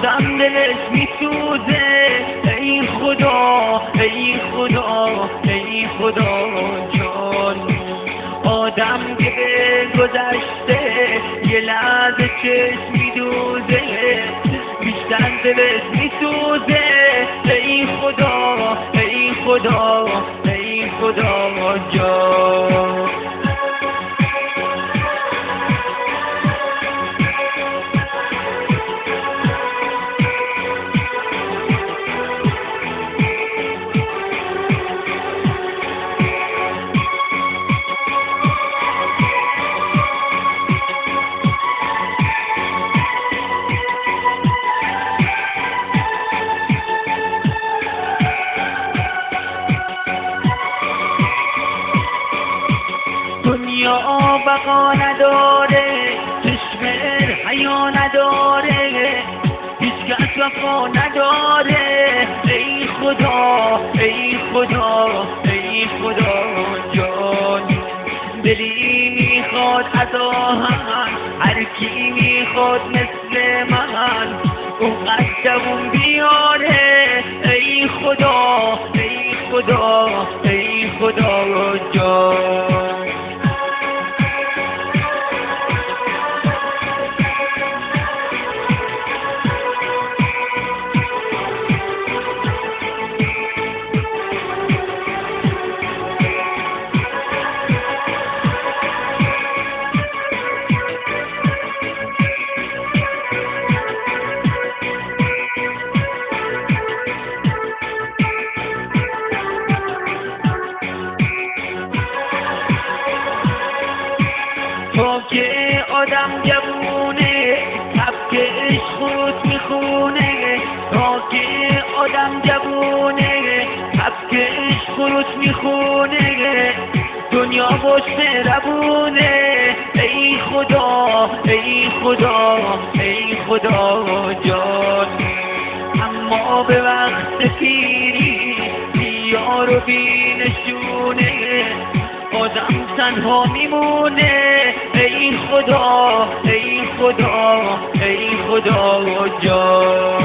آدم دلش میسوزه. ای خدا ای خدا ای خدا جان، آدم که به گذشته یه لحظه چشم میدوزه، بیشتر دلش میسوزه. ای خدا ای خدا ای خدا جان. دنیا بقا نداره، چشم حیا نداره، هیچ کس وفا نداره. ای خدا ای خدا ای خدا جان، دلی میخواد از آهن، هر کی میخواد مثل من اون قدمون بیاره. ای خدا ای خدا ای خدا جان. تا که آدم جوونه سبک عشق میخونه، تا که آدم جوونه سبک عشق میخونه، دنیا باش مهربونه. ای خدا ای خدا ای خدا جان، اما به وقت پیری بیار و بینشونه، آدم تنها میمونه. ای خدا ای خدا ای خدا جان.